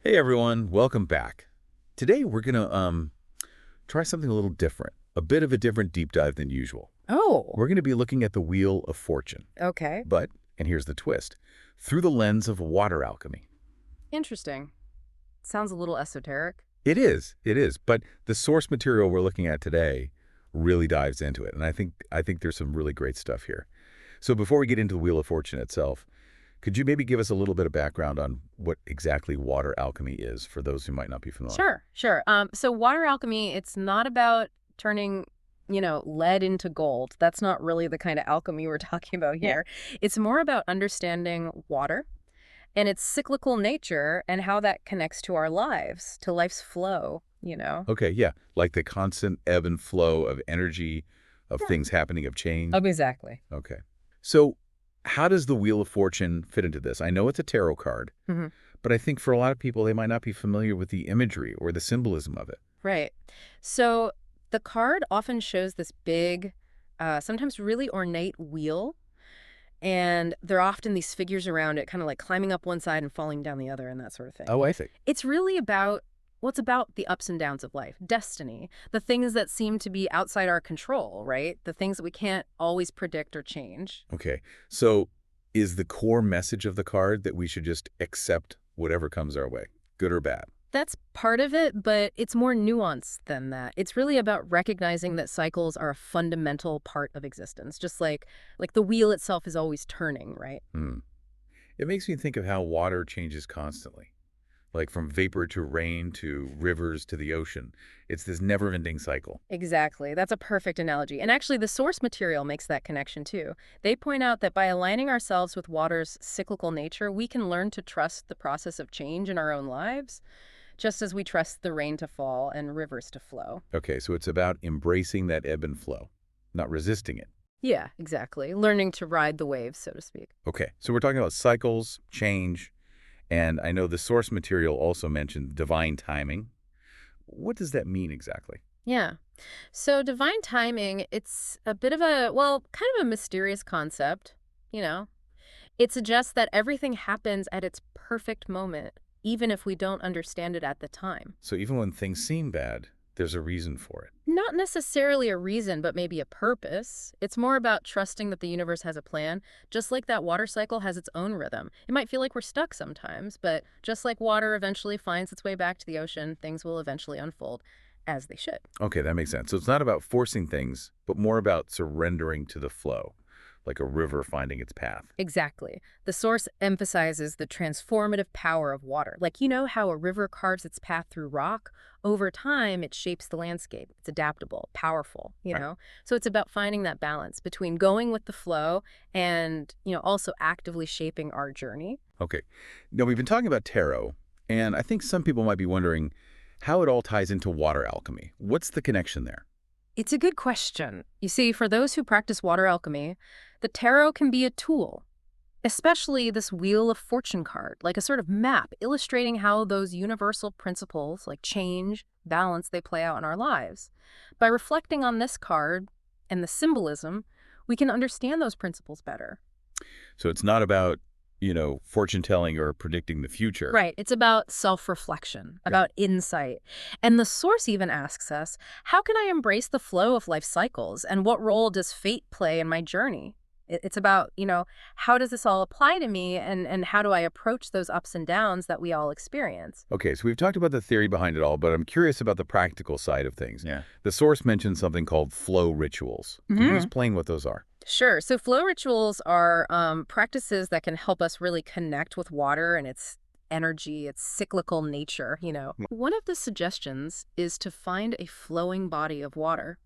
Hey everyone, welcome back. Today we're gonna try something a little different, a bit of a different deep dive than usual. Oh, We're gonna be looking at the Wheel of Fortune, okay. but, and here's the twist, through the lens of water alchemy. Interesting. Sounds a little esoteric. It is, but the source material we're looking at today really dives into it, and I think there's some really great stuff here. So before we get into the Wheel of Fortune itself, could you maybe give us a little bit of background on what exactly water alchemy is for those who might not be familiar? Sure. So water alchemy, it's not about turning, lead into gold. That's not really the kind of alchemy we're talking about Yeah. here. It's more about understanding water and its cyclical nature and how that connects to our lives, to life's flow. Okay, yeah, like the constant ebb and flow of energy, of Yeah. things happening, of change. Exactly. Okay. So how does the Wheel of Fortune fit into this? I know it's a tarot card, hmm but I think for a lot of people, they might not be familiar with the imagery or the symbolism of it. Right. So the card often shows this big, sometimes really ornate wheel. And there are often these figures around it, kind of like climbing up one side and falling down the other and that sort of thing. Oh, I see. It's really about what's about the ups and downs of life, destiny, the things that seem to be outside our control, right? The things that we can't always predict or change. Okay. So is the core message of the card that we should just accept whatever comes our way, good or bad? That's part of it, but it's more nuanced than that. It's really about recognizing that cycles are a fundamental part of existence, just like the wheel itself is always turning, right? Hmm. It makes me think of how water changes constantly, like from vapor to rain to rivers to the ocean. It's this never-ending cycle. Exactly. That's a perfect analogy. And actually, the source material makes that connection too. They point out that by aligning ourselves with water's cyclical nature, we can learn to trust the process of change in our own lives, just as we trust the rain to fall and rivers to flow. Okay, so it's about embracing that ebb and flow, not resisting it. Yeah, exactly. Learning to ride the waves, so to speak. Okay, so we're talking about cycles, change, and I know the source material also mentioned divine timing. What does that mean exactly? Yeah. So divine timing, it's a bit of a, well, kind of a mysterious concept, you know. It suggests that everything happens at its perfect moment, even if we don't understand it at the time. So even when things seem bad, there's a reason for it. Not necessarily a reason, but maybe a purpose. It's more about trusting that the universe has a plan, just like that water cycle has its own rhythm. It might feel like we're stuck sometimes, but just like water eventually finds its way back to the ocean, things will eventually unfold as they should. Okay, that makes sense. So it's not about forcing things, but more about surrendering to the flow, like a river finding its path. Exactly. The source emphasizes the transformative power of water. Like, you know how a river carves its path through rock? Over time, it shapes the landscape. It's adaptable, powerful, you Right. know? So it's about finding that balance between going with the flow and, also actively shaping our journey. Okay. Now, we've been talking about tarot, and I think some people might be wondering how it all ties into water alchemy. What's the connection there? It's a good question. You see, for those who practice water alchemy, the tarot can be a tool, especially this Wheel of Fortune card, like a sort of map illustrating how those universal principles like change, balance, they play out in our lives. By reflecting on this card and the symbolism, we can understand those principles better. So it's not about, fortune telling or predicting the future. Right. It's about self-reflection, Yeah. about insight. And the source even asks us, how can I embrace the flow of life cycles and what role does fate play in my journey? It's about, how does this all apply to me and how do I approach those ups and downs that we all experience? Okay, so we've talked about the theory behind it all, but I'm curious about the practical side of things. Yeah. The source mentions something called flow rituals. Can you explain what those are? Sure. So flow rituals are practices that can help us really connect with water and its energy, its cyclical nature. One of the suggestions is to find a flowing body of water,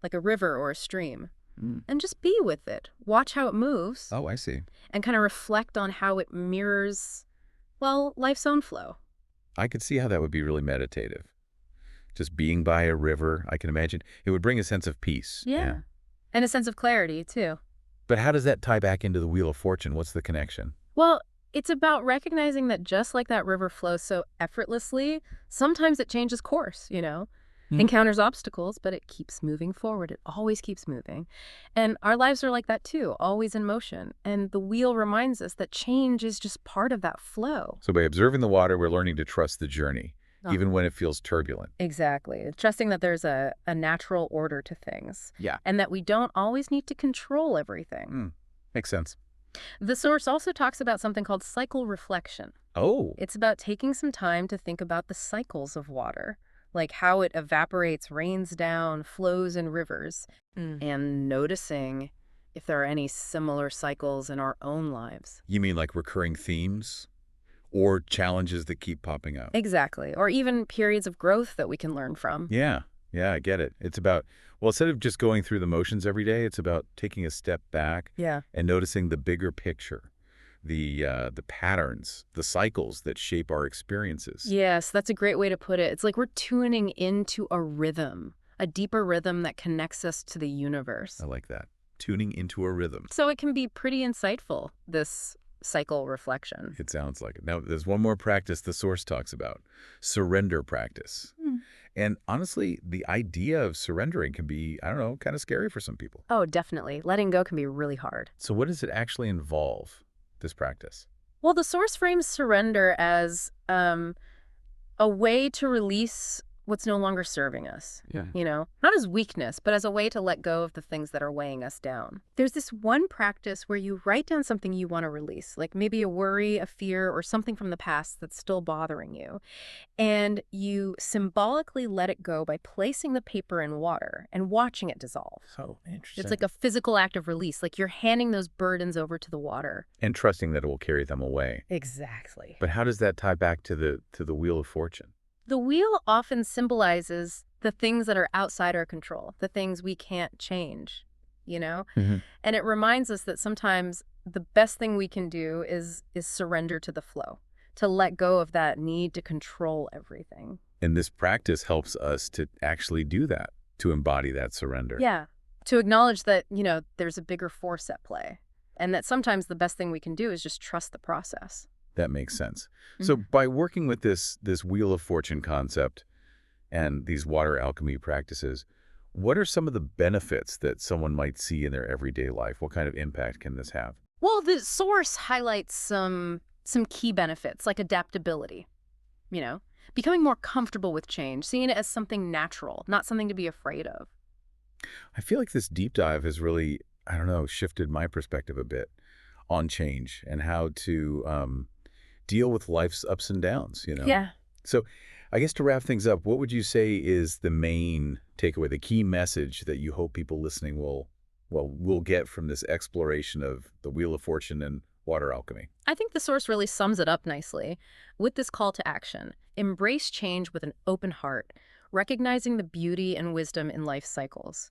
like a river or a stream, Mm. and just be with it. Watch how it moves Oh, I see. and kind of reflect on how it mirrors, well, life's own flow. I could see how that would be really meditative. Just being by a river, I can imagine. It would bring a sense of peace. Yeah. And a sense of clarity, too. But how does that tie back into the Wheel of Fortune? What's the connection? Well, it's about recognizing that just like that river flows so effortlessly, sometimes it changes course. encounters obstacles, but it keeps moving forward. It always keeps moving. And our lives are like that too, always in motion. And the wheel reminds us that change is just part of that flow. So by observing the water, we're learning to trust the journey, Ah. even when it feels turbulent. Exactly. Trusting that there's a natural order to things. Yeah. And that we don't always need to control everything. Makes sense. The source also talks about something called cycle reflection. Oh, It's about taking some time to think about the cycles of water, like how it evaporates, rains down, flows in rivers, and noticing if there are any similar cycles in our own lives. you mean like recurring themes or challenges that keep popping up? Exactly. Or even periods of growth that we can learn from. Yeah. Yeah, I get it. It's about, well, instead of just going through the motions every day, it's about taking a step back Yeah. and noticing the bigger picture, the patterns, the cycles that shape our experiences. Yes, that's a great way to put it. It's like we're tuning into a rhythm, a deeper rhythm that connects us to the universe. I like that. Tuning into a rhythm. So it can be pretty insightful, this cycle reflection. It sounds like it. Now, there's one more practice the source talks about, surrender practice. And honestly, the idea of surrendering can be, I don't know, kind of scary for some people. Oh, definitely. Letting go can be really hard. So what does it actually involve, this practice? Well, the source frames surrender as a way to release what's no longer serving us. Yeah. Not as weakness, but as a way to let go of the things that are weighing us down. There's this one practice where you write down something you want to release, like maybe a worry, a fear, or something from the past that's still bothering you. And you symbolically let it go by placing the paper in water and watching it dissolve. So interesting. It's like a physical act of release, like you're handing those burdens over to the water. And trusting that it will carry them away. Exactly. But how does that tie back to the Wheel of Fortune? The wheel often symbolizes the things that are outside our control, the things we can't change, And it reminds us that sometimes the best thing we can do is surrender to the flow, to let go of that need to control everything. And this practice helps us to actually do that, to embody that surrender. Yeah, to acknowledge that, there's a bigger force at play, and that sometimes the best thing we can do is just trust the process. That makes sense. So by working with this Wheel of Fortune concept and these water alchemy practices, what are some of the benefits that someone might see in their everyday life? What kind of impact can this have? Well, the source highlights some key benefits, like adaptability, becoming more comfortable with change, seeing it as something natural, not something to be afraid of. I feel like this deep dive has really, I don't know, shifted my perspective a bit on change and how to deal with life's ups and downs, Yeah. So I guess to wrap things up, what would you say is the main takeaway, the key message that you hope people listening will get from this exploration of the Wheel of Fortune and water alchemy? I think the source really sums it up nicely with this call to action. Embrace change with an open heart, recognizing the beauty and wisdom in life cycles.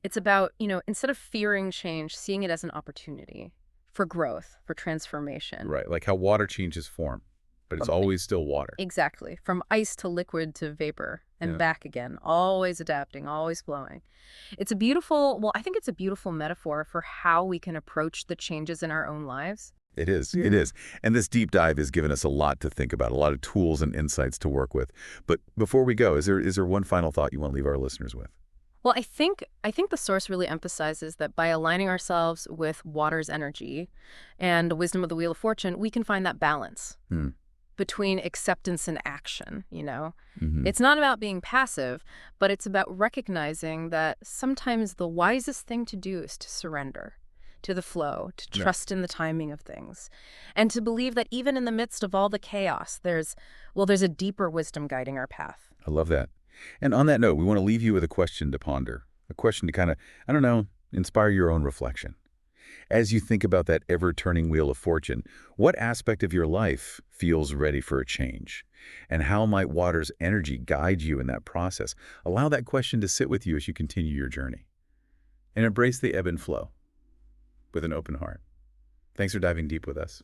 It's about, instead of fearing change, seeing it as an opportunity for growth, for transformation. Right, like how water changes form, but it's always still water. Exactly. From ice to liquid to vapor and Yeah. back again, always adapting, always flowing. I think it's a beautiful metaphor for how we can approach the changes in our own lives. It is. It is. And this deep dive has given us a lot to think about, a lot of tools and insights to work with. But before we go, is there one final thought you want to leave our listeners with? Well, I think the source really emphasizes that by aligning ourselves with water's energy and the wisdom of the Wheel of Fortune, we can find that balance between acceptance and action, It's not about being passive, but it's about recognizing that sometimes the wisest thing to do is to surrender to the flow, to trust in the timing of things, and to believe that even in the midst of all the chaos, there's a deeper wisdom guiding our path. I love that. And on that note, we want to leave you with a question to ponder, a question to kind of, I don't know, inspire your own reflection. As you think about that ever-turning Wheel of Fortune, what aspect of your life feels ready for a change? And how might water's energy guide you in that process? Allow that question to sit with you as you continue your journey. And embrace the ebb and flow with an open heart. Thanks for diving deep with us.